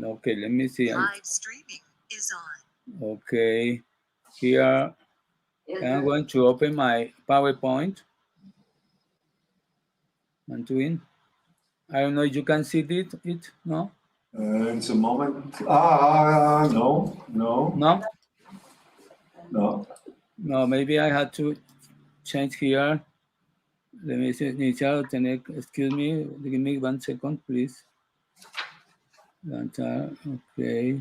Okay, let me see. Live streaming is on. Okay, here I'm going to open my PowerPoint. I'm doing. I don't know if you can see it, no? It's a moment. No. No? No, maybe I had to change here. Let me see, excuse me, give me 1 second, please. Okay.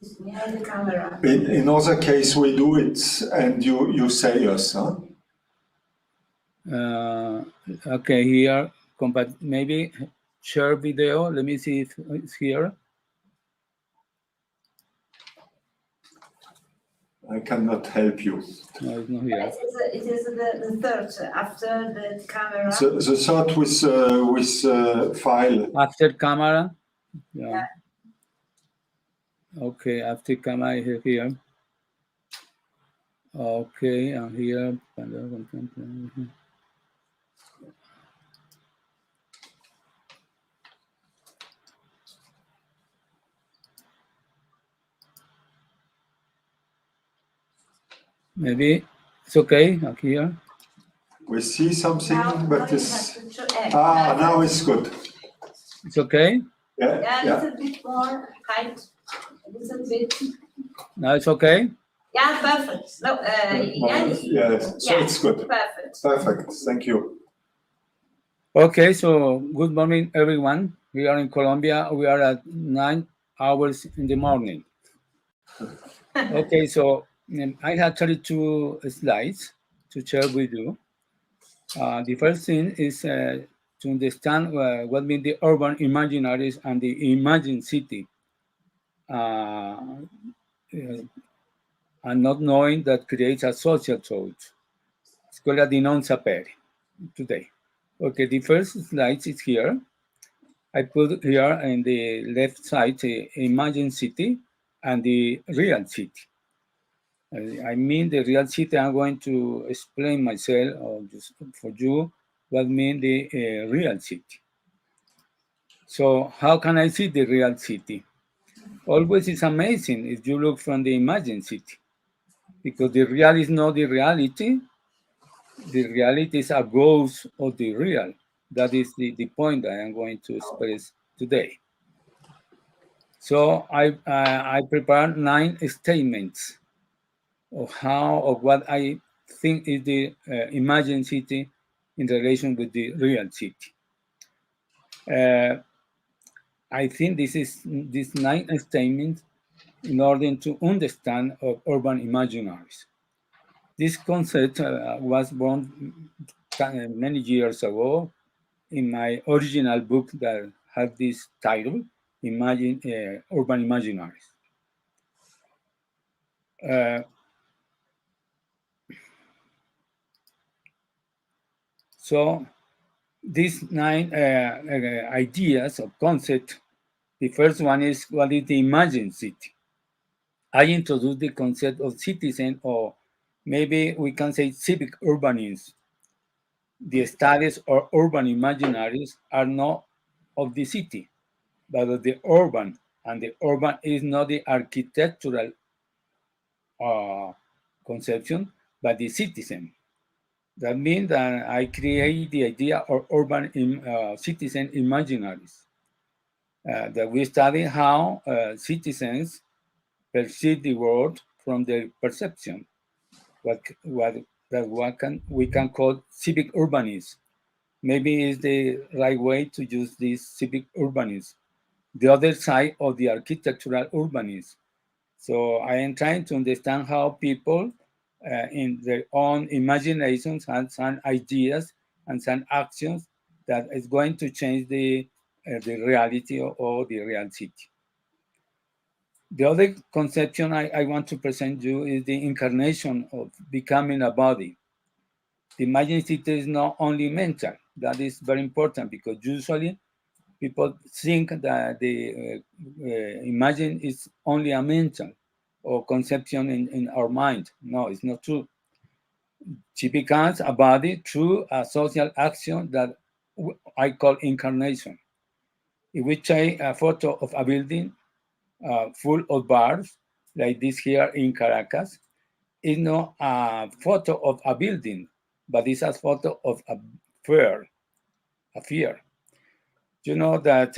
The camera. In other case, we do it and you say us, huh? Okay, here, maybe share video. Let me see if it's here. I cannot help you. No, it's not here. It is the third after the camera. The third with file. After camera? Yeah. Okay, after camera here. Okay, and here. Maybe it's okay here. We see something, but it's... Now now it's good. It's okay? Yeah, a little bit more height. A little bit. Now it's okay? Yeah, perfect. No, It's good. Perfect. Thank you. Okay, so good morning, everyone. We are in Colombia. We are at 9 hours in the morning. Okay, so I have 32 slides to share with you. The first thing is to understand what mean the urban imaginaries and the imagined city. And not knowing that creates a social thought. Scuola di non-saper today. Okay, the first slide is here. I put here in the left side the imagined city and the real city. I mean the real city. I'm going to explain myself or just for you what mean the real city. So how can I see the real city? Always it's amazing if you look from the imagined city, because the real is not the reality. The reality is a ghost of the real. That is the point I am going to express today. So I prepared 9 statements of what I think is the imagined city in relation with the real city. I think these 9 statements in order to understand of urban imaginaries. This concept was born many years ago in my original book that had this title, Urban Imaginaries. So these 9 ideas or concepts, the first one is what is the imagined city. I introduced the concept of citizen, or maybe we can say civic urbanism. The studies or urban imaginaries are not of the city, but of the urban, and the urban is not the architectural conception, but the citizen. That means that I create the idea of urban citizen imaginaries. That we study how citizens perceive the world from their perception. We can call civic urbanism. Maybe is the right way to use this civic urbanism. The other side of the architectural urbanism. So I am trying to understand how people in their own imaginations have some ideas and some actions that is going to change the reality or the real city. The other conception I want to present you is the incarnation of becoming a body. The imagined city is not only mental. That is very important, because usually people think that the imagine is only a mental or conception in our mind. No, it's not true. She becomes a body through a social action that I call incarnation. If we take a photo of a building full of bars, like this here in Caracas, it's not a photo of a building, but it's a photo of a fear, a fear. You know that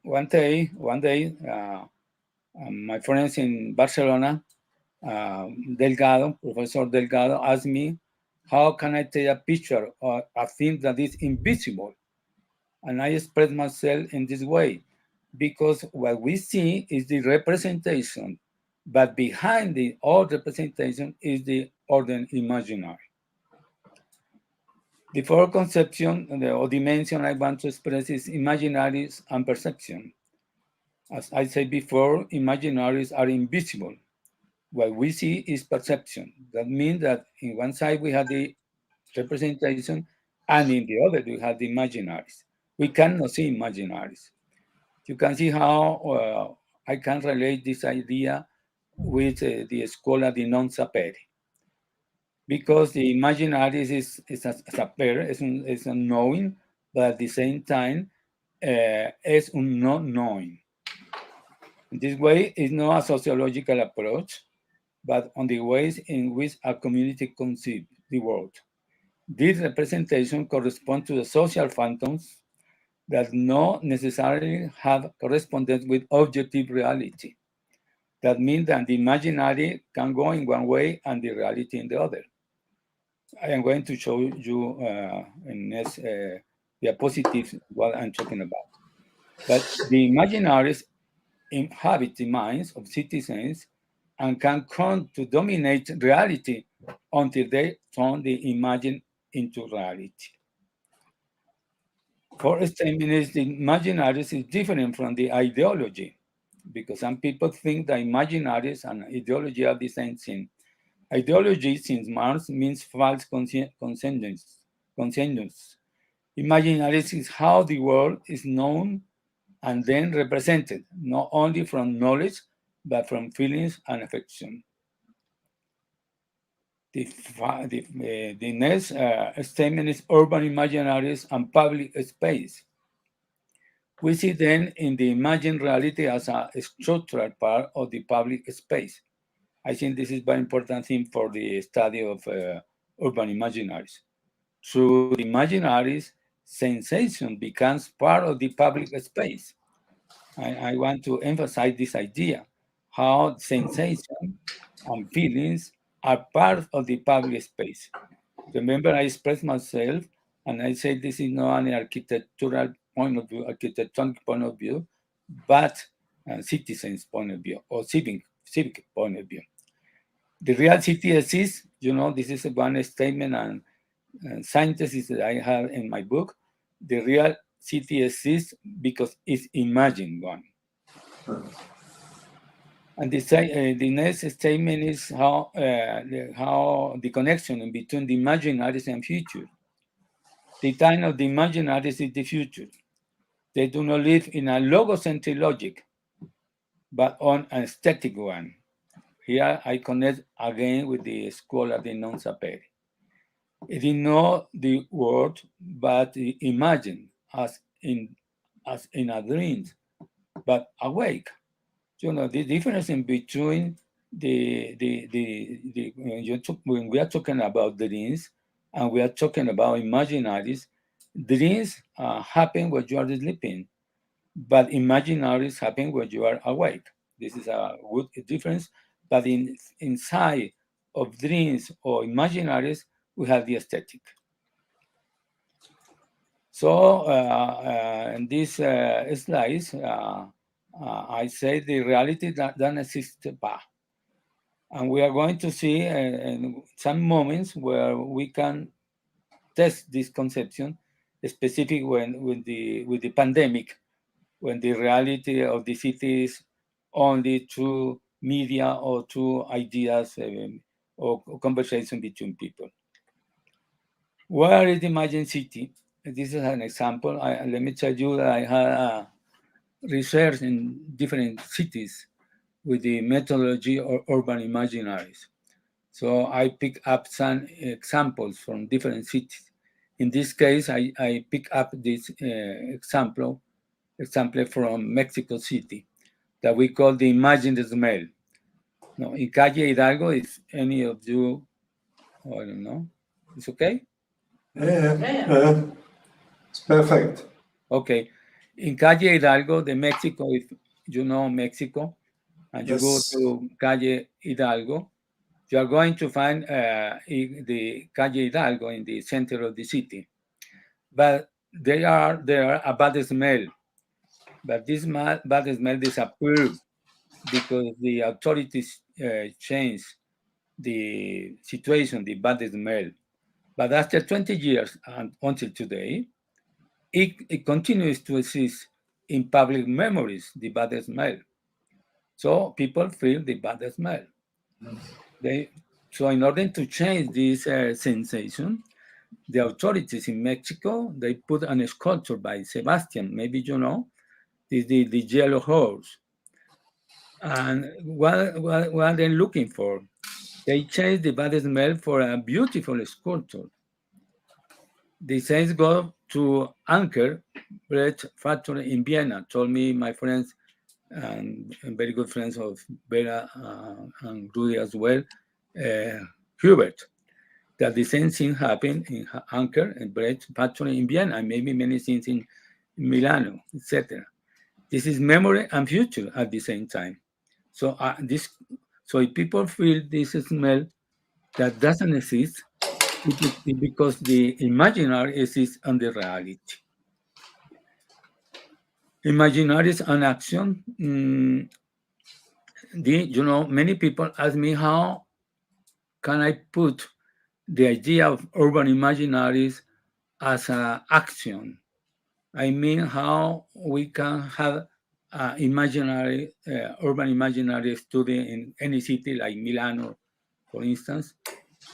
one day, my friends in Barcelona, Delgado, Professor Delgado, asked me, how can I take a picture of a thing that is invisible? And I express myself in this way, because what we see is the representation, but behind the all representation is the order imaginary. The fourth conception or dimension I want to express is imaginaries and perception. As I said before, imaginaries are invisible. What we see is perception. That means that in one side we have the representation, and in the other we have the imaginaries. We cannot see imaginaries. You can see how I can relate this idea with the Scuola di non-saper, because the imaginaries is a sapere, es un knowing, but at the same time es un not knowing. In this way, it's not a sociological approach, but on the ways in which a community conceives the world. This representation corresponds to the social phantoms that not necessarily have correspondence with objective reality. That means that the imaginary can go in one way and the reality in the other. I am going to show you in next diapositives what I'm talking about. But the imaginaries inhabit the minds of citizens and can come to dominate reality until they turn the imagine into reality. For statement, the imaginaries is different from the ideology, because some people think that imaginaries and ideology are the same thing. Ideology, since Marx, means false consensus. Imaginaries is how the world is known and then represented, not only from knowledge, but from feelings and affection. The next statement is urban imaginaries and public space. We see then in the imagined reality as a structural part of the public space. I think this is very important thing for the study of urban imaginaries. Through the imaginaries, sensation becomes part of the public space. I want to emphasize this idea, how sensation and feelings are part of the public space. Remember, I expressed myself and I said this is not an architectural point of view, architectonic point of view, but a citizen's point of view or civic point of view. The real city exists, this is one statement and synthesis that I have in my book. The real city exists because it's imagined one. And the next statement is how the connection between the imaginaries and future. The time of the imaginaries is the future. They do not live in a logocentric logic, but on an aesthetic one. Here I connect again with the Scuola di non-saper. It is not the word, but imagine as in a dream, but awake. The difference in between when we are talking about dreams and we are talking about imaginaries, dreams happen when you are sleeping, but imaginaries happen when you are awake. This is a good difference, but inside of dreams or imaginaries, we have the aesthetic. So in this slides, I say the reality that doesn't exist. And we are going to see some moments where we can test this conception, specific with the pandemic, when the reality of the city is only through media or through ideas or conversation between people. Where is the imagined city? This is an example. Let me tell you that I had research in different cities with the methodology of urban imaginaries. So I pick up some examples from different cities. In this case, I pick up this example from Mexico City that we call the imagined smell. No, in Calle Hidalgo, if any of you, I don't know, it's okay? Yeah. It's perfect. Okay. In Calle Hidalgo, the Mexico, if you know Mexico, and you go Yes. to Calle Hidalgo, you are going to find the Calle Hidalgo in the center of the city. But there are a bad smell. But this bad smell disappeared because the authorities changed the situation, the bad smell. But after 20 years and until today, it continues to exist in public memories, the bad smell. So people feel the bad smell. So in order to change this sensation, the authorities in Mexico, they put a sculpture by Sebastian, maybe you know, the yellow horse. And what are they looking for? They changed the bad smell for a beautiful sculpture. The same go to Anker Bread Factory in Vienna, told me my friends and very good friends of Vera and Rudy as well, Hubert, that the same thing happened in Anker and Bread Factory in Vienna, and maybe many things in Milano, etc. This is memory and future at the same time. So so if people feel this smell that doesn't exist, it is because the imaginary exists on the reality. Imaginary is an action. Many people ask me how can I put the idea of urban imaginaries as an action. I mean, how we can have imaginary, urban imaginary study in any city like Milan, for instance.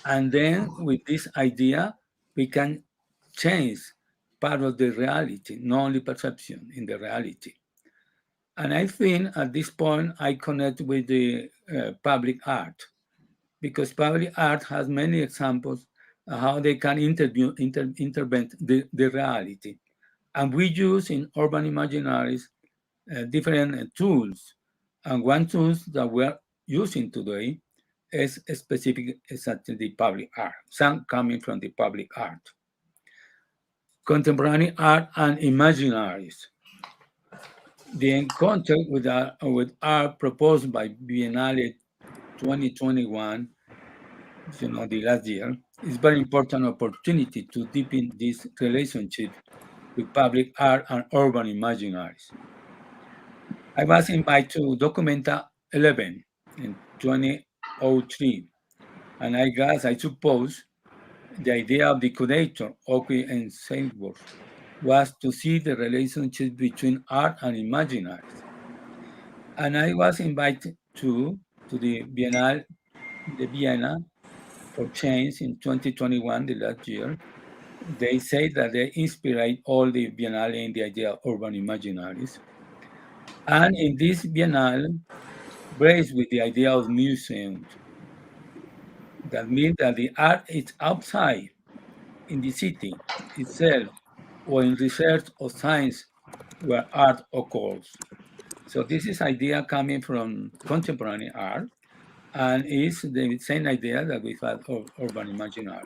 And then with this idea, we can change part of the reality, not only perception in the reality. And I think at this point, I connect with the public art, because public art has many examples of how they can intervene the reality. And we use in urban imaginaries different tools. And one tool that we're using today is specific exactly the public art, some coming from the public art. Contemporary art and imaginaries. The encounter with art proposed by Biennale 2021, the last year, is very important opportunity to deepen this relationship with public art and urban imaginaries. I was invited to Documenta 11 in 2003, and I suppose, the idea of the curator, Oki and Sainsbury, was to see the relationship between art and imaginaries. And I was invited to the Biennale de Vienna for Change in 2021, the last year. They say that they inspired all the Biennale in the idea of urban imaginaries. And in this Biennale, raised with the idea of museums. That means that the art is outside in the city itself or in research or science where art occurs. So this is idea coming from contemporary art and is the same idea that we had of urban imaginaries.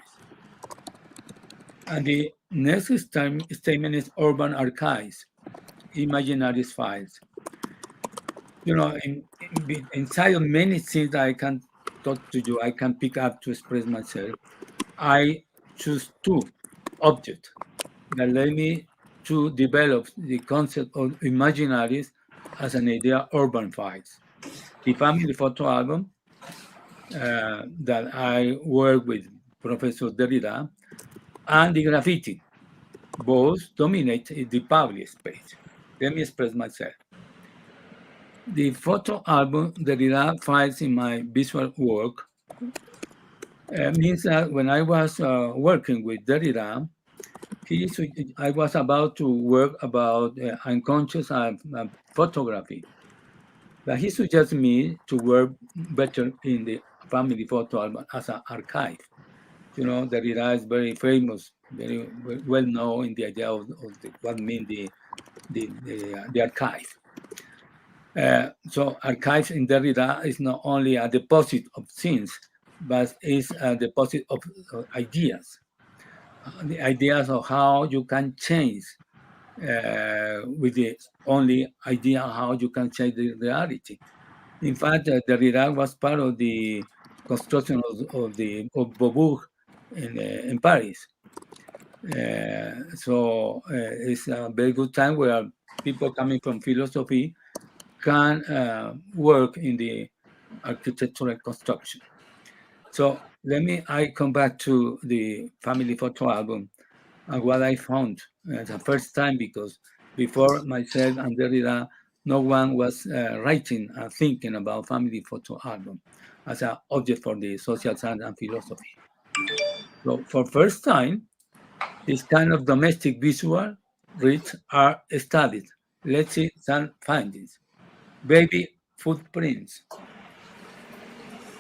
And the next statement is urban archives, imaginary files. Inside of many things that I can talk to you, I can pick up to express myself, I choose two objects that let me to develop the concept of imaginaries as an idea urban files. The family photo album that I work with Professor Derrida, and the graffiti. Both dominate the public space. Let me express myself. The photo album Derrida finds in my visual work means that when I was working with Derrida, I was about to work about unconscious photography. But he suggested me to work better in the family photo album as an archive. Derrida is very famous, very well known in the idea of what mean the archive. So archives in Derrida is not only a deposit of things, but is a deposit of ideas. The ideas of how you can change with the only idea how you can change the reality. In fact, Derrida was part of the construction of Beaubourg in Paris. So it's a very good time where people coming from philosophy can work in the architectural construction. So I come back to the family photo album and what I found the first time, because before myself and Derrida, no one was writing and thinking about family photo album as an object for the social science and philosophy. So for first time, this kind of domestic visual roots are studied. Let's see some findings. Baby footprints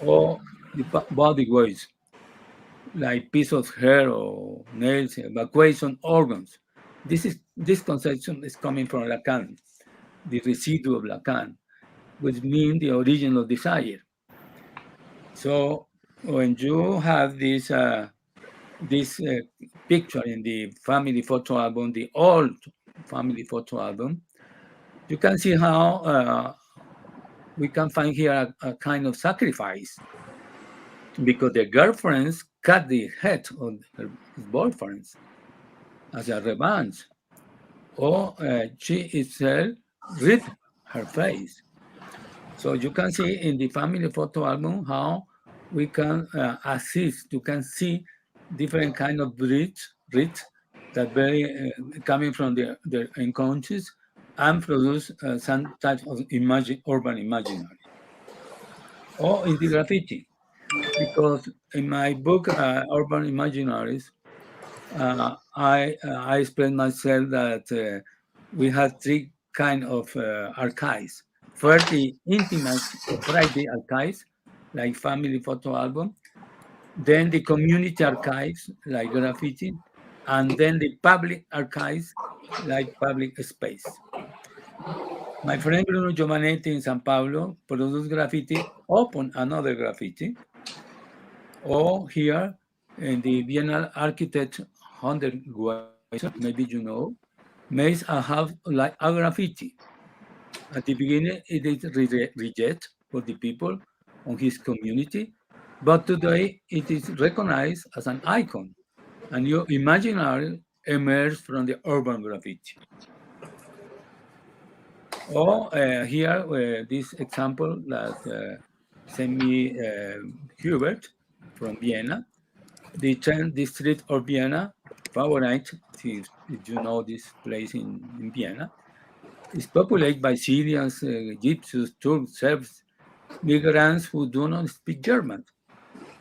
or the body weights, like piece of hair or nails, evacuation organs. This conception is coming from Lacan, the residue of Lacan, which means the origin of desire. So when you have this picture in the family photo album, the old family photo album, you can see how we can find here a kind of sacrifice, because the girlfriends cut the head of his boyfriends as a revenge, or she itself ripped her face. So you can see in the family photo album how we can assist. You can see different kind of bridge that very coming from the unconscious and produce some type of urban imaginary. Or in the graffiti, because in my book Urban Imaginaries, I explained myself that we have three kind of archives. First, the intimate private archives, like family photo album. Then the community archives, like graffiti. And then the public archives, like public space. My friend Bruno Giovanetti in San Paulo produced graffiti upon another graffiti. Or here in the Vienna architect Hunter Weiser, maybe you know, makes a house like a graffiti. At the beginning, it is reject for the people on his community, but today it is recognized as an icon. A new imaginary emerged from the urban graffiti. Or here, this example that sent me Hubert from Vienna, the 10th district of Vienna, favorite, if you know this place in Vienna, is populated by Syrians, Egyptians, Turks, Serbs, migrants who do not speak German.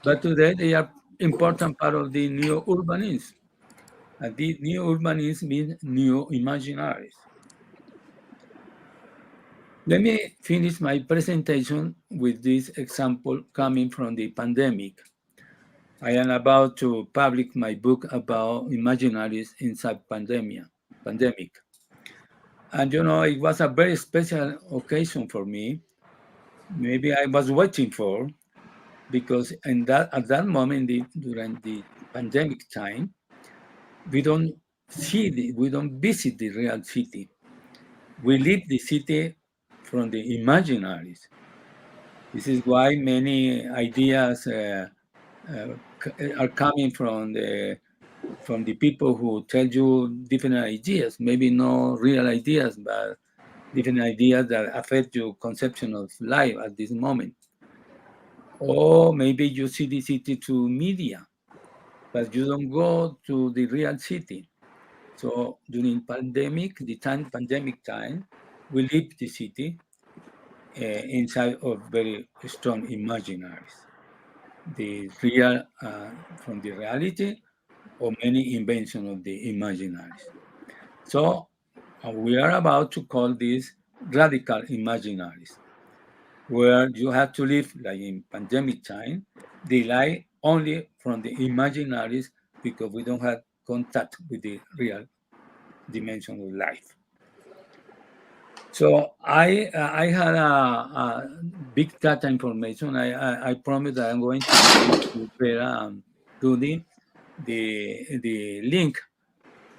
But today they are important part of the new urbanism. And the new urbanism means new imaginaries. Let me finish my presentation with this example coming from the pandemic. I am about to publish my book about imaginaries inside pandemic. And it was a very special occasion for me. Maybe I was waiting for, because at that moment during the pandemic time, we don't we don't visit the real city. We leave the city from the imaginaries. This is why many ideas are coming from the people who tell you different ideas, maybe no real ideas, but different ideas that affect your conception of life at this moment. Or maybe you see the city through media, but you don't go to the real city. So during pandemic time, we leave the city inside of very strong imaginaries. The real from the reality, or many invention of the imaginaries. So we are about to call these radical imaginaries, where you have to live, like in pandemic time, the life only from the imaginaries because we don't have contact with the real dimension of life. So I had a big data information. I promise that I'm going to prepare to the link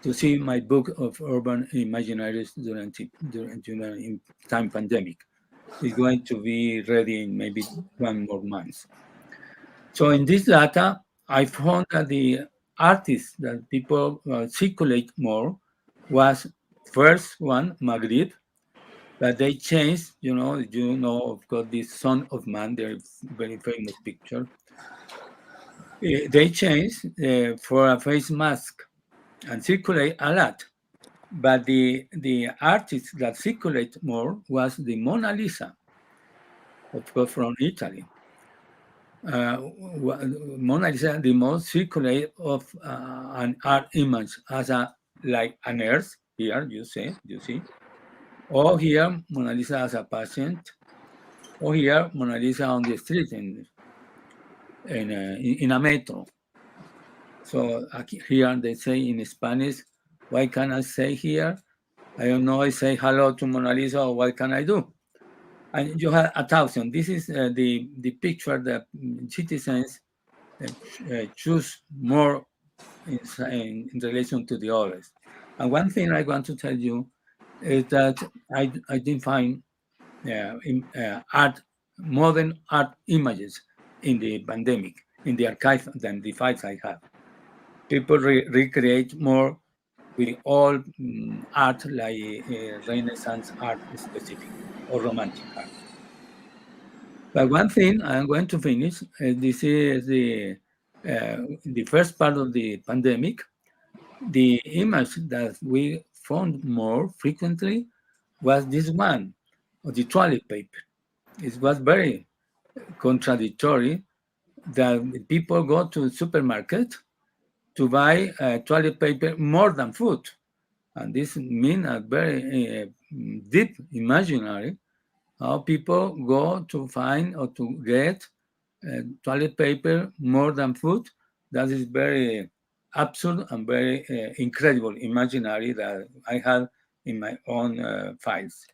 to see my book of urban imaginaries during time pandemic. It's going to be ready in maybe 1 more month. So in this data, I found that the artists that people circulate more was first one, Magritte, but they changed, of course, this Son of Man, their very famous picture. They changed for a face mask and circulate a lot. But the artist that circulate more was the Mona Lisa, of course, from Italy. Mona Lisa, the most circulate of an art image as like an earth here, you see, or here Mona Lisa as a patient, or here Mona Lisa on the street in a metro. So here they say in Spanish, why can I say here? I don't know. I say hello to Mona Lisa, or what can I do? And you have 1,000. This is the picture that citizens choose more in relation to the others. And one thing I want to tell you is that I didn't find modern art images in the pandemic, in the archive than the files I have. People recreate more with all art like Renaissance art specific or romantic art. But one thing I'm going to finish, this is the first part of the pandemic. The image that we found more frequently was this one of the toilet paper. It was very contradictory that people go to supermarket to buy toilet paper more than food. And this means a very deep imaginary how people go to find or to get toilet paper more than food. That is very absurd and very incredible imaginary that I had in my own files.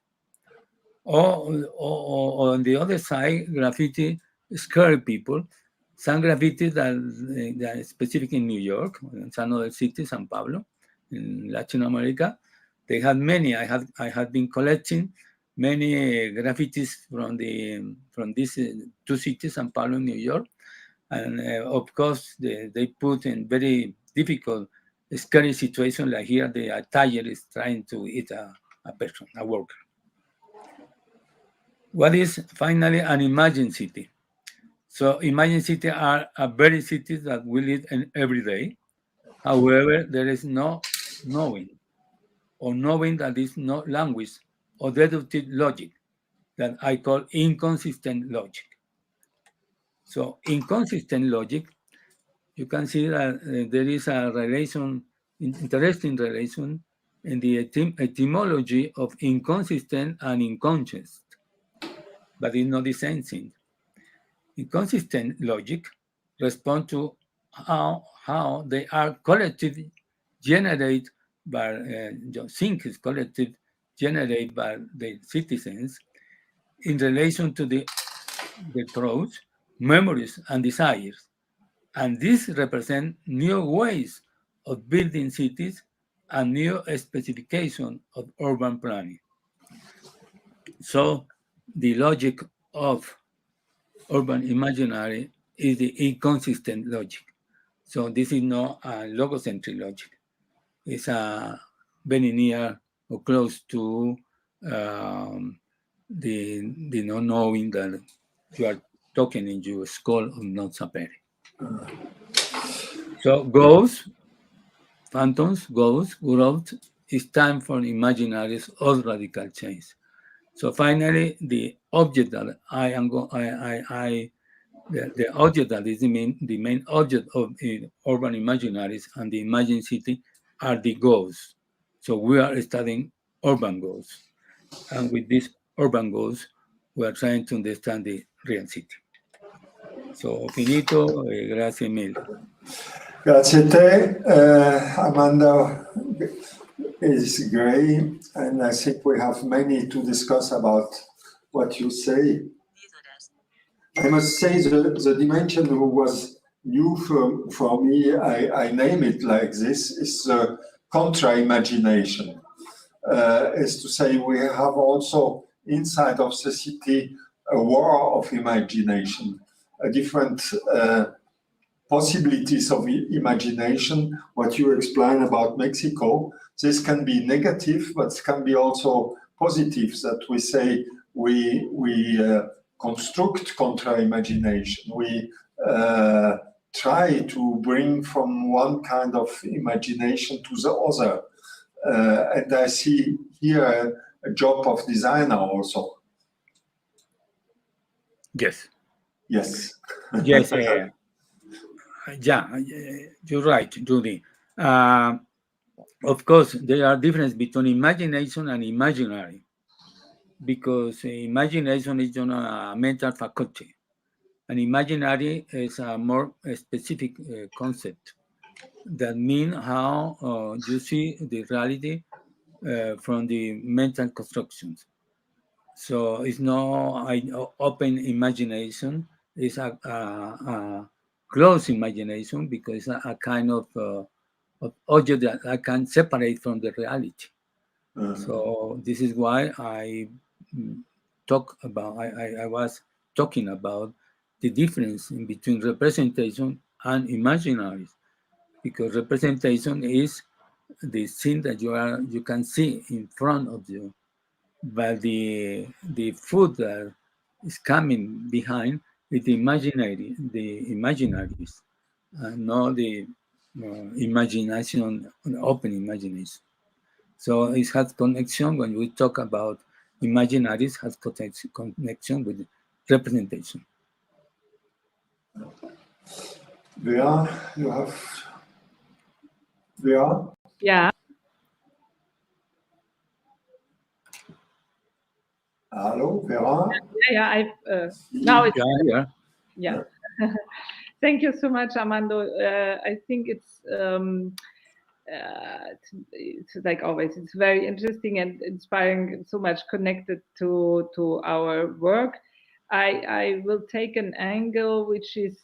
Or on the other side, graffiti scary people. Some graffiti that is specific in New York, in some other cities, San Pablo, in Latin America. They had many. I had been collecting many graffitis from these two cities, San Paulo and New York. And of course, they put in very difficult, scary situation like here, the tiger is trying to eat a person, a worker. What is finally an imagined city? So imagined cities are a very cities that we live in every day. However, there is no knowing, or knowing that is not language or deductive logic that I call inconsistent logic. So inconsistent logic, you can see that there is a relation, interesting relation in the etymology of inconsistent and inconscious, but it's not the same thing. Inconsistent logic respond to how they are collective generated by think is collective generated by the citizens in relation to the thoughts, memories, and desires. And this represent new ways of building cities and new specification of urban planning. So the logic of urban imaginary is the inconsistent logic. So this is not a logocentric logic. It's a very near or close to the not knowing that you are talking in your school of non-saper. So ghosts, phantoms, ghosts, growth, it's time for imaginaries of radical change. So finally, the object that I am the object that is the main object of urban imaginaries and the imagined city are the goals. So we are studying urban goals. And with these urban goals, we are trying to understand the real city. So, finito, grazie mille. Grazie a te, Amanda. Is great, and I think we have many to discuss about what you say. I must say the dimension who was new for me, I name it like this, is the contra-imagination. Is to say we have also inside of the city a war of imagination, a different possibilities of imagination. What you explain about Mexico, this can be negative, but can be also positive, that we say we construct contra-imagination. We try to bring from one kind of imagination to the other. And I see here a job of designer also. Yes. Yes. Yes. Yeah, you're right, Judy. Of course, there are differences between imagination and imaginary, because imagination is a mental faculty, and imaginary is a more specific concept. That means how you see the reality from the mental constructions. So it's not an open imagination, it's a closed imagination, because it's a kind of object that I can separate from the reality. So this is why I was talking about the difference in between representation and imaginaries, because representation is the thing that you can see in front of you, but the food that is coming behind is the imaginaries, not the imagination, open imagination. So it has connection when we talk about imaginaries, has connection with representation. Vera, you have. Vera? Yeah. Hello, Vera? Yeah, now it's yeah. Thank you so much, Armando. I think it's like always, it's very interesting and inspiring, so much connected to our work. I will take an angle which is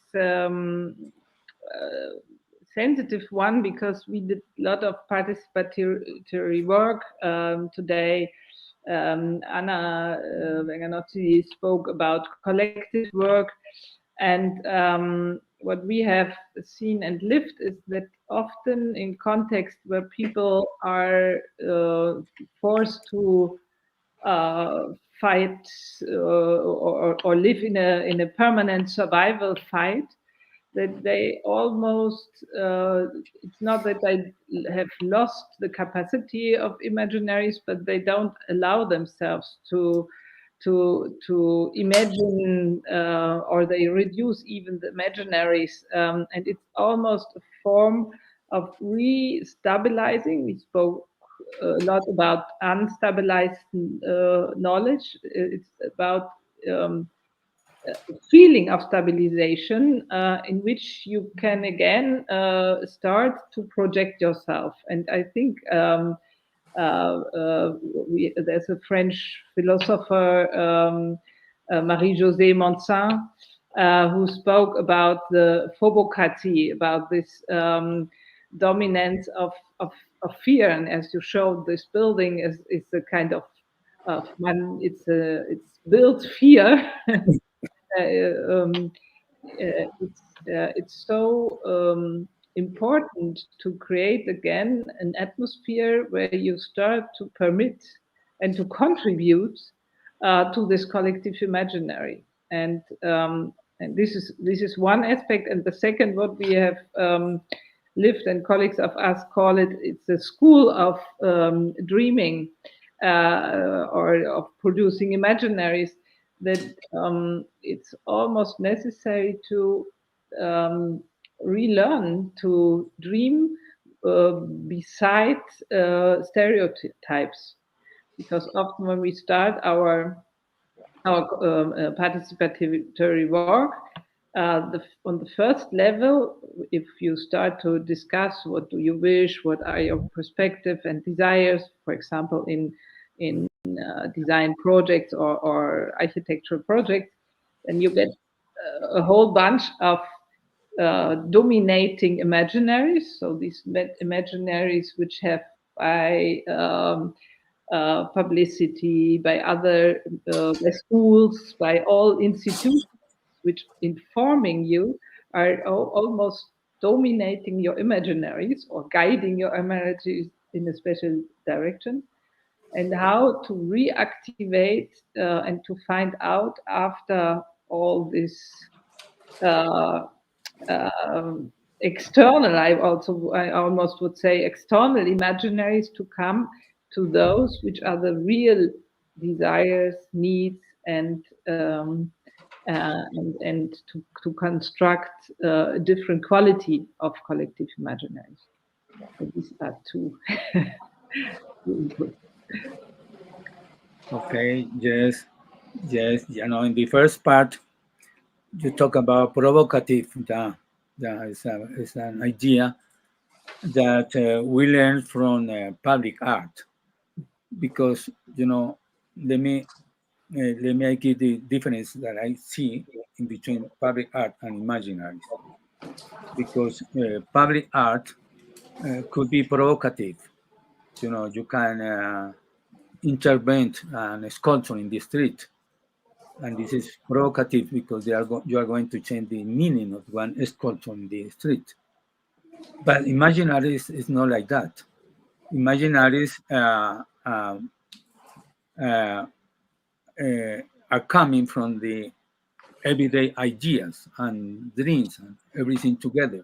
sensitive one, because we did a lot of participatory work today. Anna Venganotti spoke about collective work, and what we have seen and lived is that often in context where people are forced to fight or live in a permanent survival fight, that they almost it's not that they have lost the capacity of imaginaries, but they don't allow themselves to imagine, or they reduce even the imaginaries, and it's almost a form of re-stabilizing. We spoke a lot about unstabilized knowledge. It's about feeling of stabilization, in which you can again start to project yourself. And I think there's a French philosopher, Marie-Josée Monsin, who spoke about the phobocracy, about this dominance of fear. And as you showed, this building is a kind of one. It's built fear. It's so important to create again an atmosphere where you start to permit and to contribute to this collective imaginary. And this is one aspect. And the second, what we have lived, and colleagues of us call it, it's a school of dreaming, or of producing imaginaries, that it's almost necessary to relearn to dream beside stereotypes, because often when we start our participatory work, On the first level, if you start to discuss what do you wish, what are your perspective and desires, for example, in design projects or architectural projects, then you get a whole bunch of dominating imaginaries. So these imaginaries which have by publicity, by other by schools, by all institutions, which informing you are almost dominating your imaginaries or guiding your imaginaries in a special direction, and how to reactivate and to find out after all this external, I almost would say external imaginaries, to come to those which are the real desires, needs, and to construct a different quality of collective imaginaries. So these are two inputs. Okay, yes, yes. In the first part, you talk about provocative. That is an idea that we learn from public art, because let me give the difference that I see in between public art and imaginaries, because public art could be provocative. You can intervene and sculpture in the street, and this is provocative because you are going to change the meaning of one sculpture in the street. But imaginaries is not like that. Imaginaries are coming from the everyday ideas and dreams and everything together.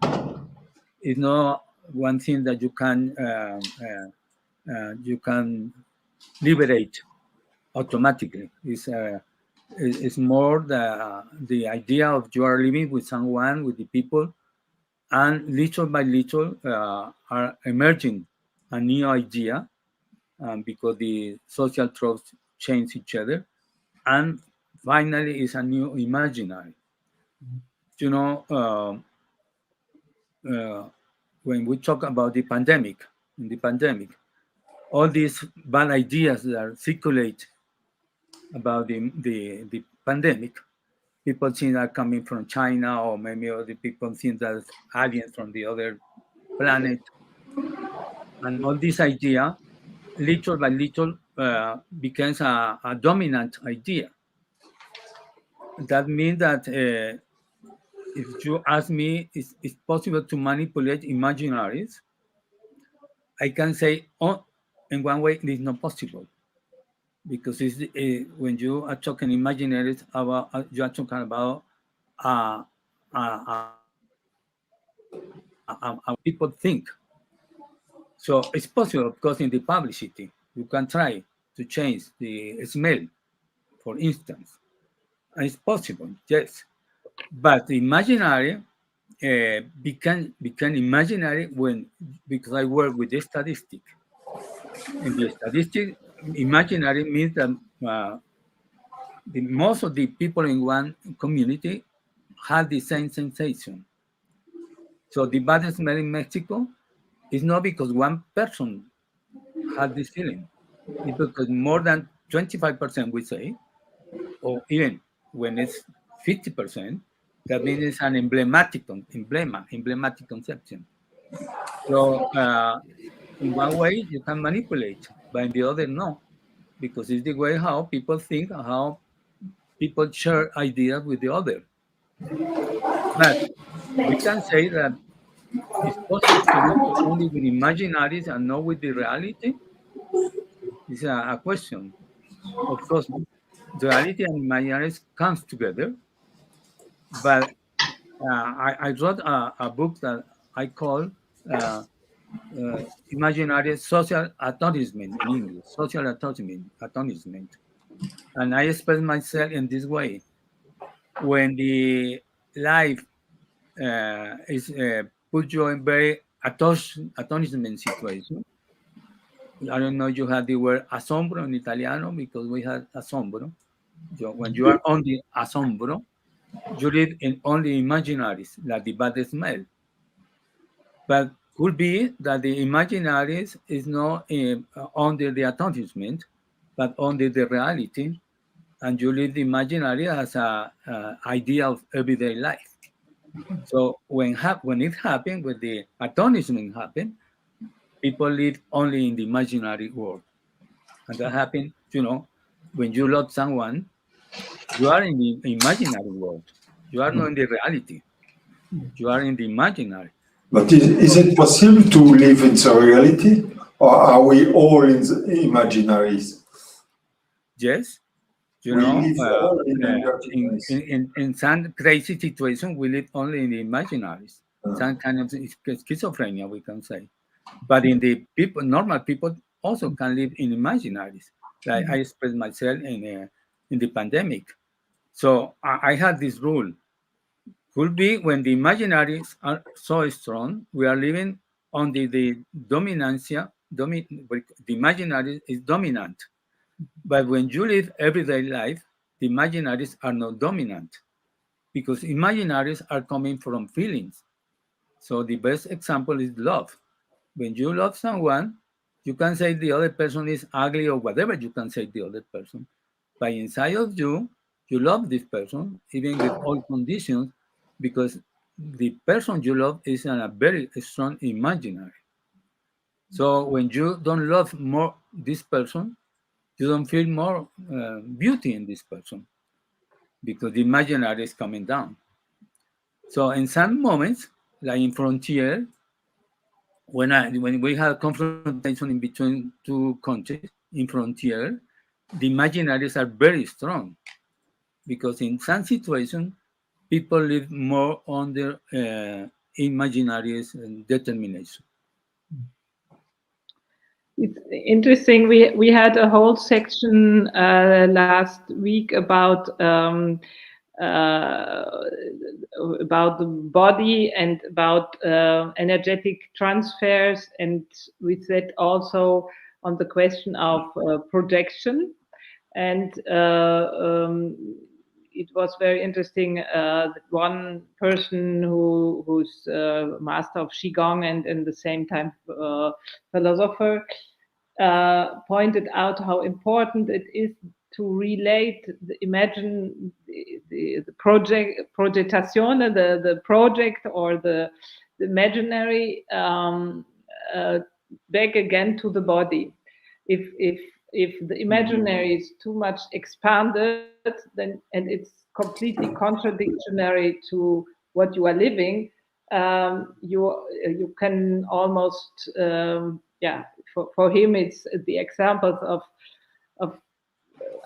It's not one thing that you can liberate automatically. It's more the idea of you are living with someone, with the people, and little by little are emerging a new idea, because the social tropes change each other, and finally is a new imaginary. You know, when we talk about the pandemic, all these bad ideas that circulate about the pandemic, people think are coming from China, or maybe other people think that aliens from the other planet, and all this idea, little by little, becomes a dominant idea. That means that if you ask me, is it possible to manipulate imaginaries? I can say, oh, in one way, it is not possible, because it's, when you are talking imaginaries, about you are talking about uh, people think. So it's possible, of course, in the publicity, you can try to change the smell, for instance. And it's possible, yes. But the imaginary became imaginary because I work with the statistic. In the statistic, imaginary means that most of the people in one community have the same sensation. So the bad smell in Mexico is not because one person had this feeling. It's because more than 25%, we say, or even when it's 50%, that means it's an emblematic conception. So in one way you can manipulate, but in the other no, because it's the way how people think, how people share ideas with the other. But we can say that it's possible to work only with imaginaries and not with the reality. It's a question. Of course, reality and imaginaries comes together, but I wrote a book that I call imaginary social acknowledgement in English, social acknowledgement. And I express myself in this way. When the life is put you in very astonishment situation, I don't know, you have the word asombro in Italiano, because we have asombro. When you are on the asombro, you live in only imaginaries, like the bad smell. But could be that the imaginaries is not under the accomplishment, but under the reality, and you live the imaginary as a idea of everyday life. So when it happened, when the astonishment happened, people live only in the imaginary world, and that happened. When you love someone, you are in the imaginary world. You are not in the reality. You are in the imaginary. But is it possible to live in the reality, or are we all in the imaginaries? Yes, We live all in in, imaginaries. in some crazy situation, we live only in the imaginaries. Some kind of schizophrenia, we can say. But in the people, normal people also can live in imaginaries. Like I expressed myself in the pandemic. So I had this rule. Could be when the imaginaries are so strong, we are living on the dominancia. The imaginary is dominant. But when you live everyday life, the imaginaries are not dominant because imaginaries are coming from feelings. So the best example is love. When you love someone, you can say the other person is ugly or whatever you can say the other person. But inside of you, you love this person, even with all conditions, because the person you love is a very strong imaginary. So when you don't love more this person, you don't feel more beauty in this person because the imaginary is coming down. So in some moments, like in Frontier, when we have confrontation in between two countries in Frontier, the imaginaries are very strong because in some situations, people live more under imaginaries and determination. It's interesting. We had a whole section last week about the body and about energetic transfers, and we said also on the question of projection. And it was very interesting that one person who's master of Qigong and in the same time philosopher pointed out how important it is to relate the projection, the project or the imaginary back again to the body. If the imaginary is too much expanded, then and it's completely contradictory to what you are living, you can almost for him it's the examples of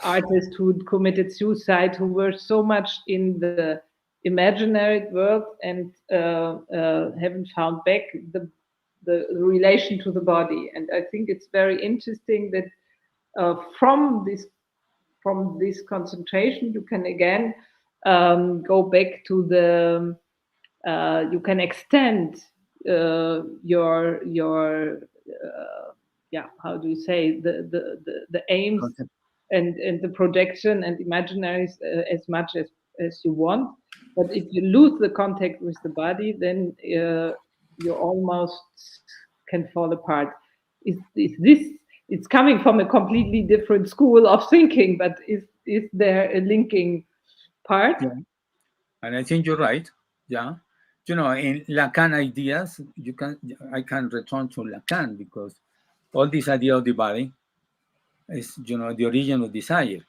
artists who committed suicide, who were so much in the imaginary world and haven't found back the relation to the body. And I think it's very interesting that from this concentration, you can again go back to the you can extend your how do you say the aims and the projection and imaginaries as much as you want. But if you lose the contact with the body, then you almost can fall apart. Is this? It's coming from a completely different school of thinking, but is there a linking part? Yeah. And I think you're right. Yeah. In Lacan ideas, I can return to Lacan because all this idea of the body is, the origin of desire.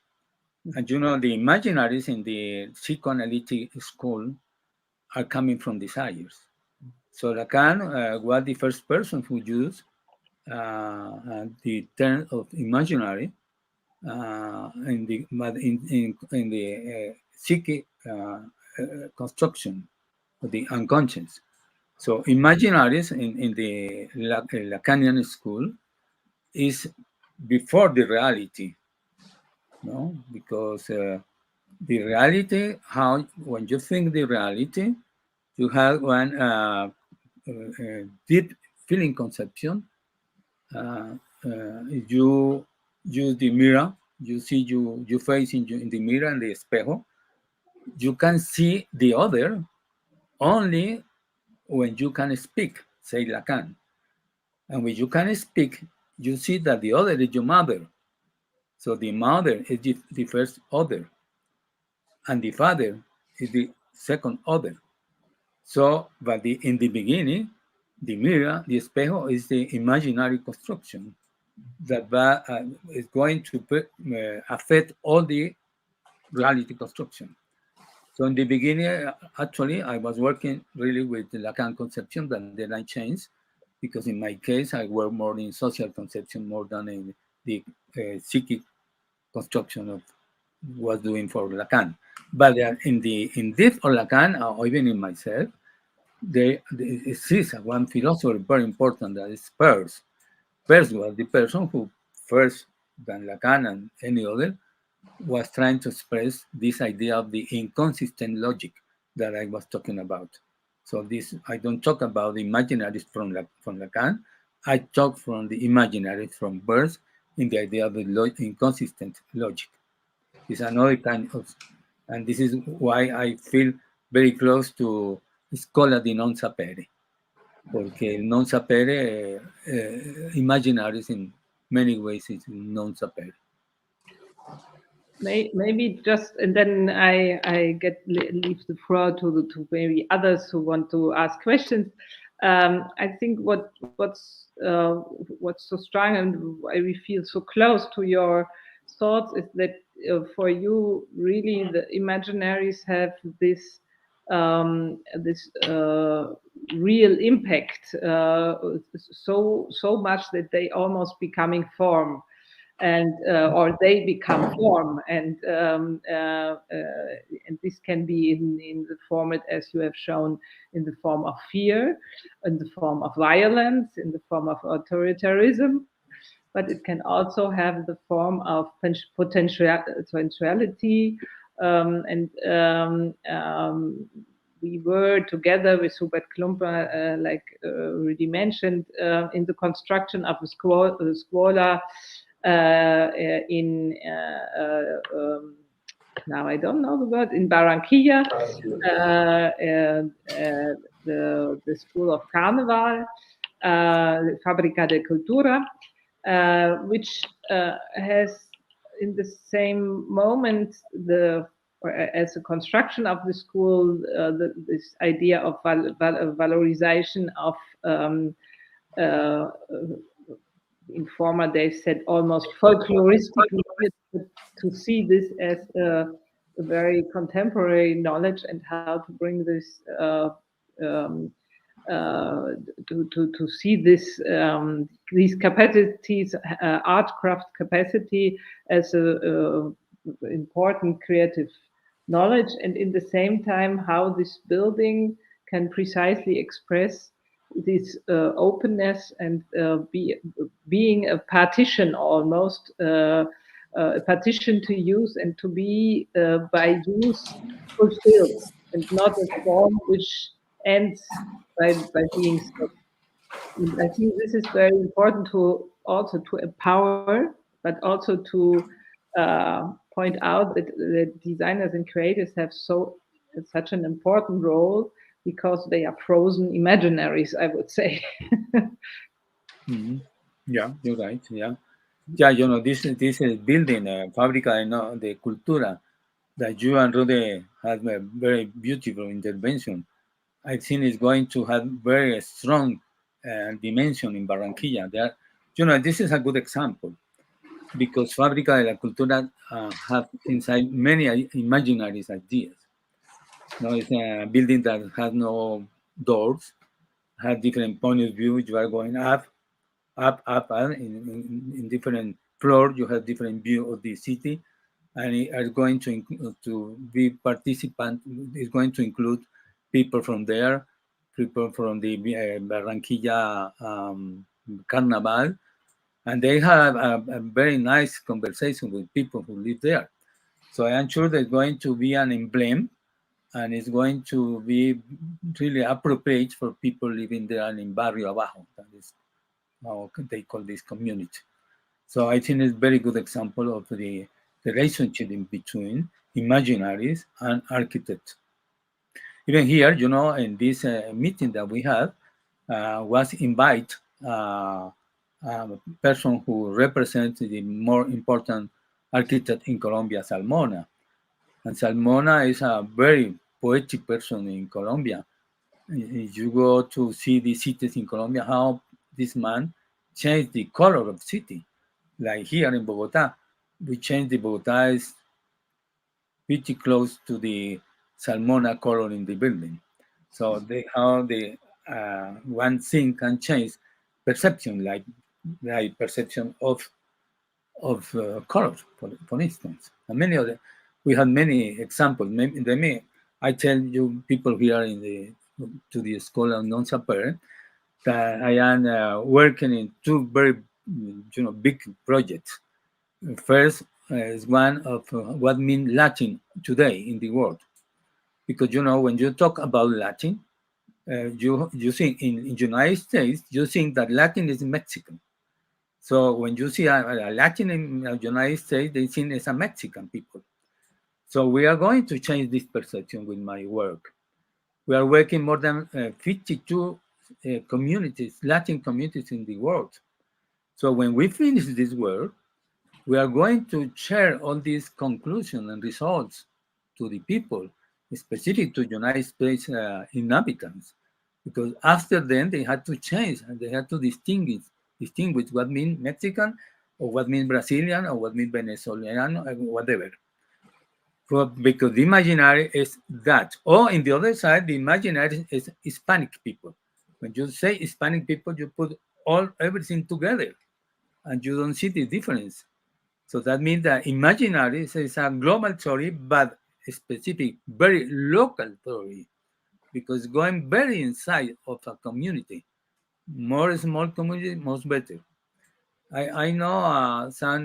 And, the imaginaries in the psychoanalytic school are coming from desires. So Lacan was the first person who used the term of imaginary in the psychic construction of the unconscious. So imaginaries in the Lacanian school is before the reality, because the reality, when you think the reality, you have one deep feeling conception. You use the mirror, you see you face in the mirror and the espejo, you can see the other only when you can speak, say Lacan. And when you can speak, you see that the other is your mother. So the mother is the first other, and the father is the second other. So, but in the beginning, the mirror, the espejo, is the imaginary construction that is going to affect all the reality construction. So in the beginning, actually, I was working really with the Lacan conception, but then I changed because in my case, I work more in social conception more than in the psychic construction of was doing for Lacan. But in this or Lacan, or even in myself, there exists one philosopher very important that is Peirce. Peirce was the person who first, than Lacan and any other, was trying to express this idea of the inconsistent logic that I was talking about. So this, I don't talk about the imaginaries from Lacan. I talk from the imaginaries from Peirce in the idea of the inconsistent logic. It's another kind of, and this is why I feel very close to Scuola di non-saper, porque el non-saper imaginaries in many ways is non-saper. Maybe just, and then I leave the floor to maybe others who want to ask questions. I think what's so strong and why we feel so close to your thoughts is that for you really the imaginaries have this real impact so much that they almost becoming form, and or they become form, and this can be in the format as you have shown, in the form of fear, in the form of violence, in the form of authoritarianism, but it can also have the form of potentiality, we were together with Hubert Klumper, like already mentioned, in the construction of a Scuola in now I don't know the word, in Barranquilla, the School of Carnival, Fábrica de Cultura, which has in the same moment as a construction of the school, this idea of valorization of in former days said almost folkloristic, to see this as a very contemporary knowledge and how to bring this to see this these capacities, art craft capacity, as a important creative knowledge, and in the same time how this building can precisely express this openness and being a partition, almost a partition to use and to be by use fulfilled, and not a form which ends by being stopped. I think this is very important to also to empower, but also to point out that the designers and creators have such an important role, because they are frozen imaginaries, I would say. Mm-hmm. Yeah, you're right. Yeah, you know, this building, Fábrica de Cultura, that you and Rude have a very beautiful intervention. I think it's going to have very strong dimension in Barranquilla. There, you know, this is a good example, because Fábrica de la Cultura have inside many imaginaries ideas. No, it's a building that has no doors, has different point of view. You are going up, in different floors. You have different view of the city, and it is going to be participant. Is going to include people from there, people from the Barranquilla Carnival, and they have a very nice conversation with people who live there. So I am sure there's going to be an emblem, and it's going to be really appropriate for people living there in Barrio Abajo. That is how they call this community. So I think it's a very good example of the relationship in between imaginaries, and architects. Even here, in this meeting that we had, was invite a person who represents the more important architect in Colombia, Salmona. And Salmona is a very poetic person in Colombia. If you go to see the cities in Colombia, how this man changed the color of city. Like here in Bogota, we changed the Bogota is pretty close to the Salmona color in the building. So how the one thing can change perception, like perception of colors, for instance. And many other, we have many examples. I tell you people here to the Scuola non-savoir that I am working in two very big projects. First is one of what means Latin today in the world, because when you talk about Latin, you think in United States you think that Latin is Mexican. So when you see a Latin in the United States, they think it's a Mexican people. So we are going to change this perception with my work. We are working more than 52 communities, Latin communities in the world. So when we finish this work, we are going to share all these conclusions and results to the people, specific to United States inhabitants, because after then they had to change and they had to distinguish what means Mexican or what means Brazilian or what means Venezuelan or whatever. Because the imaginary is that. Or in the other side, the imaginary is Hispanic people. When you say Hispanic people, you put everything together and you don't see the difference. So that means that imaginary is a global theory, but a specific, very local theory, because going very inside of a community, more small community, much better. I know some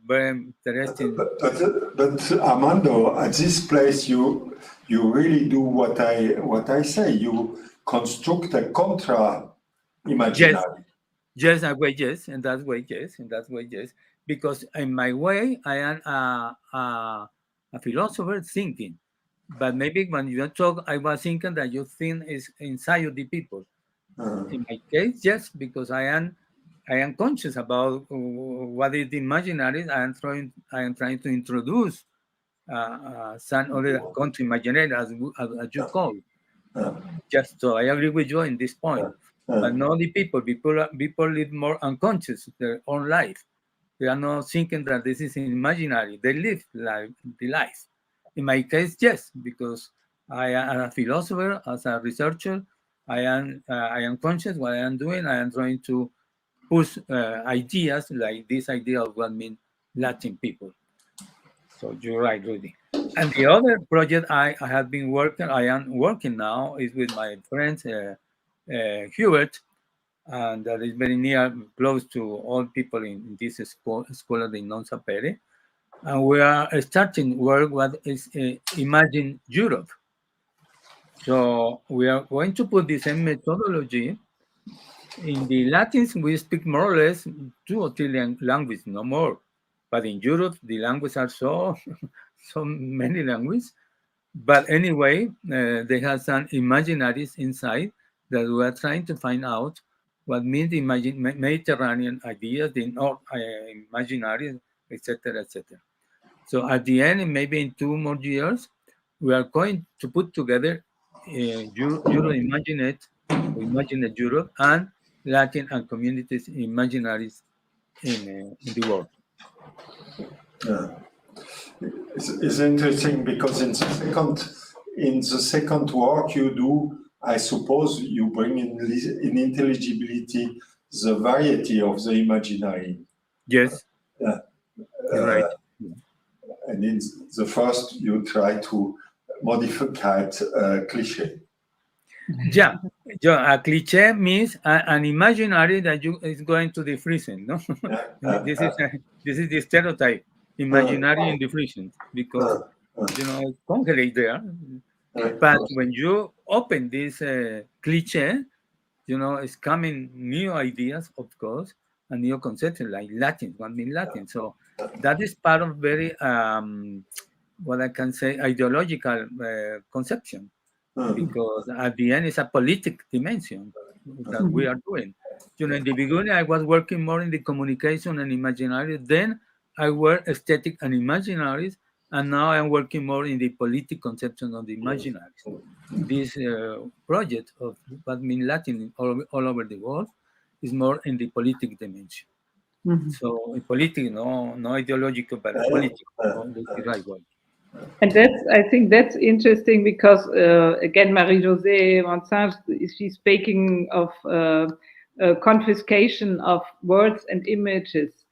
very interesting. But Armando, at this place, you really do what I say. You construct a contra imaginary. Yes, in that way, yes. Because in my way, I am a philosopher thinking. But maybe when you talk, I was thinking that you think is inside of the people. In my case, yes, because I am conscious about what is the imaginary. I am trying to introduce some other country imaginary as you call. Just so I agree with you in this point. But not the people. People live more unconscious their own life. They are not thinking that this is imaginary. They live the life. In my case, yes, because I am a philosopher, as a researcher, I am conscious what I am doing. I am trying to push ideas like this idea of what means Latin people. So you're right, Rudy. And the other project I am working now is with my friend Hubert, and that is very close to all people in this Scuola di non-saper. And we are starting work what is Imagine Europe. So we are going to put the same methodology. In the Latins, we speak more or less 2 or 3 languages, no more. But in Europe, the languages are so many languages. But anyway, they have some imaginaries inside that we are trying to find out what means the Mediterranean ideas, the North imaginaries, etc., etc. So at the end, maybe in 2 more years, we are going to put together Euro Imagine Europe and Latin and communities imaginaries in the world. It's interesting because in the second work you do, I suppose you bring in intelligibility the variety of the imaginary. Yes. Right. And in the first you try to modify cliché. Yeah, a cliché means an imaginary that is going to the freezing, no? This is the stereotype, imaginary in the freezing, because it's congelate there. But when you open this cliché, it's coming new ideas, of course, and new concepts like Latin, what means Latin. So that is part of very what I can say, ideological conception, because at the end it's a politic dimension that we are doing. In the beginning I was working more in the communication and imaginary, then I work aesthetic and imaginaries, and now I'm working more in the politic conception of the imaginaries. This project of what means Latin all over the world is more in the politic dimension. So political, no ideological, but political, that's the right word. And I think that's interesting because, again, Marie-Josée Vincent, she's speaking of confiscation of words and images.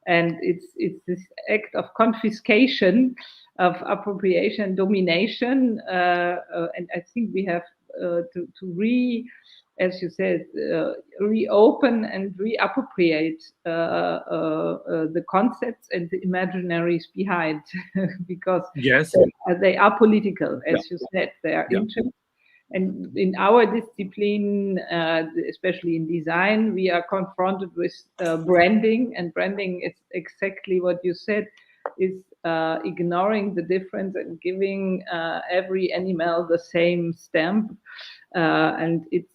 And it's this act of confiscation, of appropriation, domination. And I think we have to as you said, reopen and reappropriate the concepts and the imaginaries behind, because yes, they are political, as you said, they are interesting. And in our discipline, especially in design, we are confronted with branding, and branding is exactly what you said, is ignoring the difference and giving every animal the same stamp. And it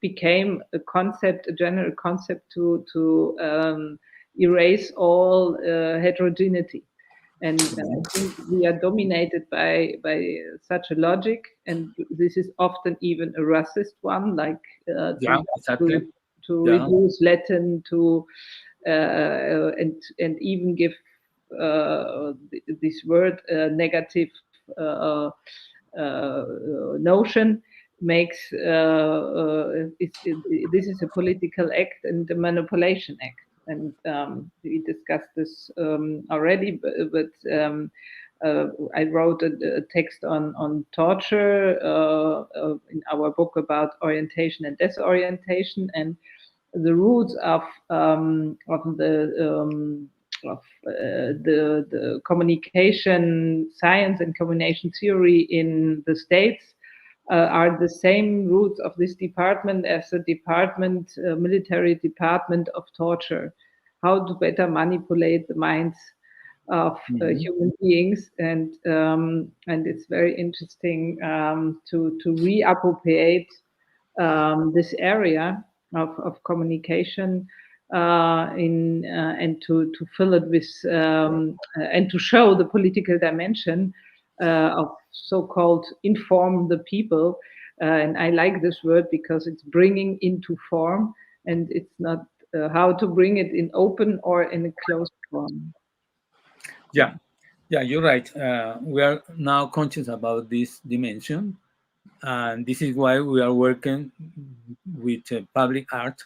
became a concept, a general concept to erase all heterogeneity. And I think we are dominated by such a logic, and this is often even a racist one, like exactly. to reduce Latin to and even give this word negative notion, makes this is a political act and a manipulation act. And we discussed this already, but I wrote a text on torture in our book about orientation and disorientation, and the roots of the communication science and communication theory in the States are the same roots of this department as the department, military department of torture. How to better manipulate the minds of human beings, and it's very interesting to reappropriate this area of communication and to fill it with and to show the political dimension of so-called inform the people. And I like this word because it's bringing into form, and it's not how to bring it in open or in a closed form. Yeah, you're right. We are now conscious about this dimension, and this is why we are working with public art,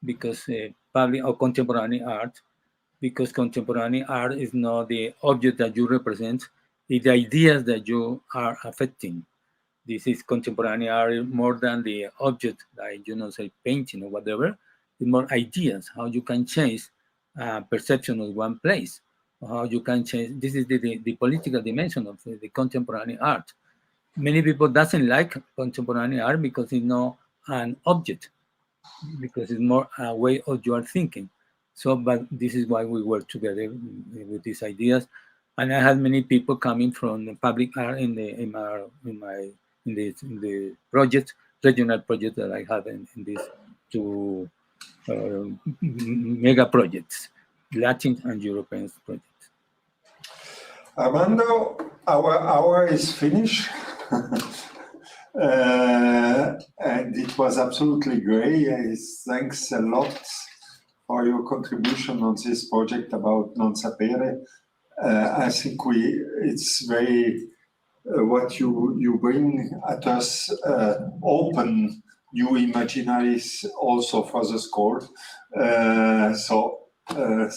because public or contemporary art, because contemporary art is not the object that you represent, it's the ideas that you are affecting. This is contemporary art more than the object, like, say painting or whatever. It's more ideas, how you can change perception of one place, how you can change. This is the political dimension of the contemporary art. Many people doesn't like contemporary art because it's not an object, because it's more a way of your thinking. So, but this is why we work together with these ideas. And I had many people coming from the public art in the project, regional project that I have in these two mega projects, Latin and European projects. Armando, our hour is finished. And it was absolutely great. Thanks a lot for your contribution on this project about non-saper. I think it's very what you bring at us open new imaginaries also for the school. So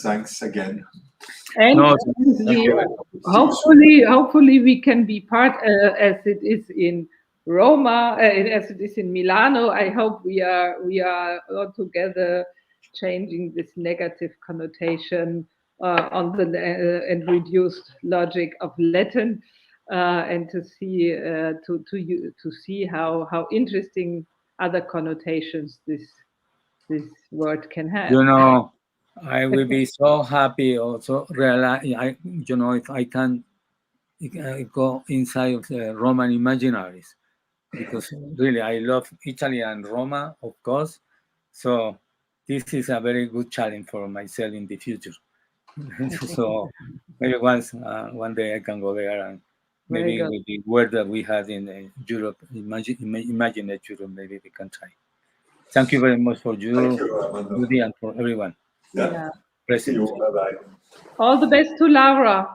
thanks again. And hopefully we can be part, as it is in Roma, as it is in Milano. I hope we are all together changing this negative connotation on the and reduced logic of Latin, and to see how interesting other connotations this word can have. I will be so happy also realize, if I can go inside of the Roman imaginaries, because really I love Italy and Roma, of course. So this is a very good challenge for myself in the future. So maybe one day I can go there, and maybe with the word that we had in Europe, imagine that Europe, maybe we can try. Thank you very much for you, Judy, and for everyone Yeah. present. Bye-bye. All the best to Laura.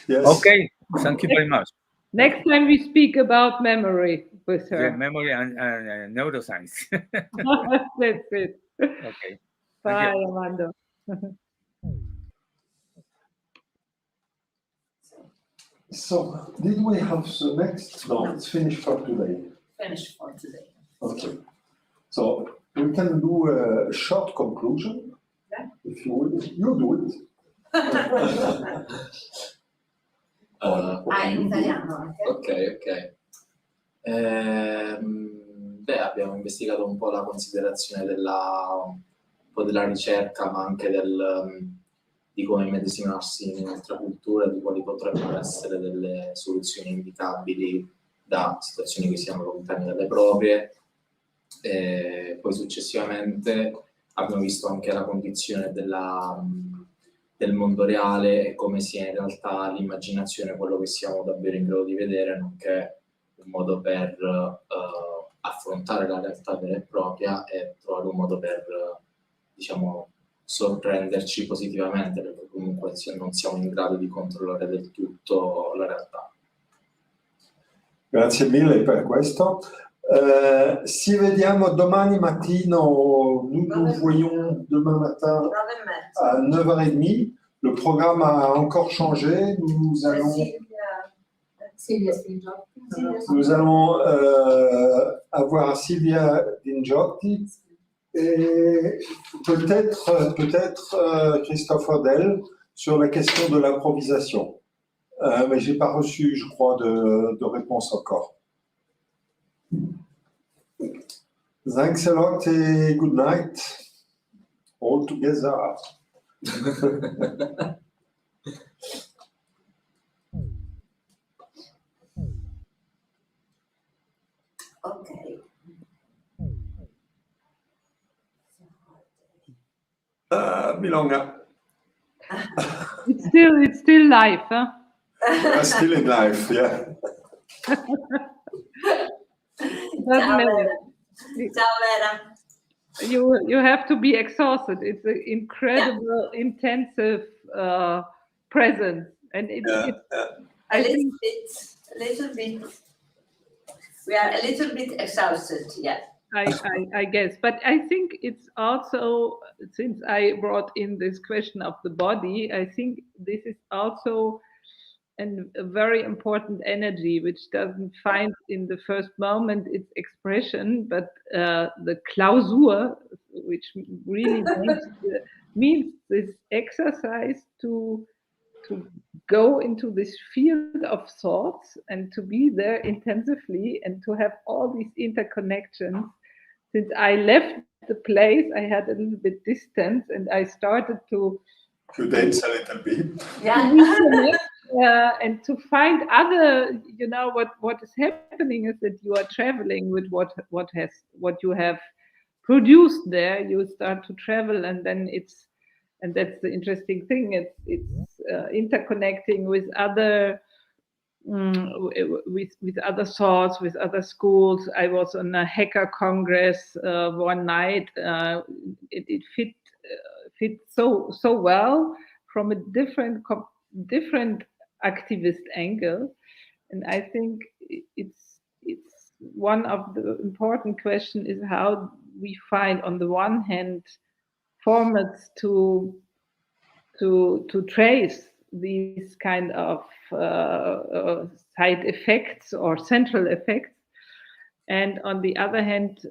Yes. Okay, thank you very much. Next time we speak about memory with her. Yeah, memory and neuroscience. That's it. Okay. Bye, Thank you. Amanda. So, did we have the next? No, it's finished for today. Finished for today. Okay. So, we can do a short conclusion. Yeah. If you will. You do it. In italiano anche. Ok. Beh, abbiamo investigato un po' la considerazione un po' della ricerca, ma anche di come medesimarsi in un'altra cultura, di quali potrebbero essere delle soluzioni indicabili da situazioni che siano lontane dalle proprie. E poi successivamente abbiamo visto anche la condizione del mondo reale e come sia in realtà l'immaginazione quello che siamo davvero in grado di vedere, nonché un modo per affrontare la realtà vera e propria e trovare un modo per, diciamo, sorprenderci positivamente, perché comunque non siamo in grado di controllare del tutto la realtà. Grazie mille per questo. Ci vediamo domani mattino, nous voyons demain matin à 9h30. Le programme a encore changé. Nous allons avoir Silvia Dingiotti et peut-être Christophe Odel sur la question de l'improvisation. Mais je n'ai pas reçu, je crois, de réponse encore. Thanks a lot and good night, all together. Okay. Milonga. It's still live, huh? Still in life, yeah. Ciao, Vera. Ciao, Vera. You have to be exhausted. It's an incredible, intensive presence, and it's A little bit. We are a little bit exhausted, yeah. I guess, but I think it's also, since I brought in this question of the body, I think this is also a very important energy which doesn't find in the first moment its expression, but the Klausur, which really means this exercise to go into this field of thoughts and to be there intensively and to have all these interconnections. Since I left the place, I had a little bit distance and I started to dance a little bit. Yeah. And to find other, what is happening is that you are traveling with what you have produced there. You start to travel, and then and that's the interesting thing. It's interconnecting with other. With other thoughts, with other schools. I was on a hacker congress one night. It fit so well from a different activist angle, and I think it's one of the important questions is how we find, on the one hand, formats to trace these kind of side effects or central effects, and on the other hand,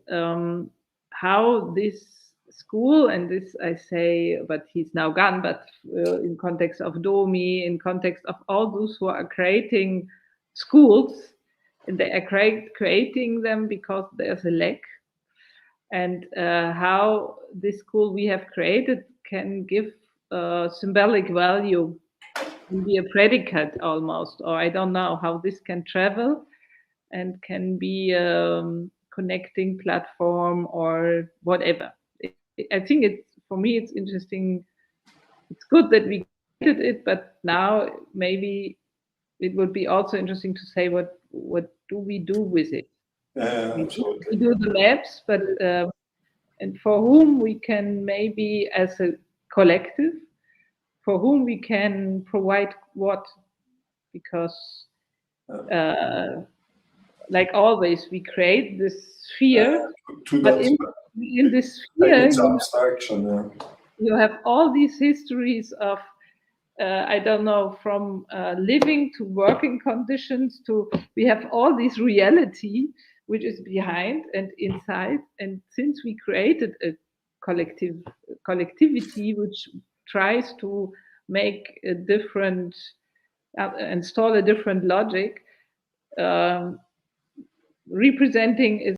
how this school, and this I say, but he's now gone, but in context of Domi, in context of all those who are creating schools, and they are creating them because there's a lack, and how this school we have created can give symbolic value can be a predicate almost, or I don't know how this can travel and can be a connecting platform or whatever. I think for me it's interesting. It's good that we created it, but now maybe it would be also interesting to say what do we do with it? Absolutely. We do the maps, but and for whom we can maybe as a collective, for whom we can provide what, because like always we create this sphere, but in this sphere abstraction, you have all these histories of I don't know, from living to working conditions to, we have all this reality which is behind and inside. And since we created a collectivity which tries to make a different, install a different logic, representing is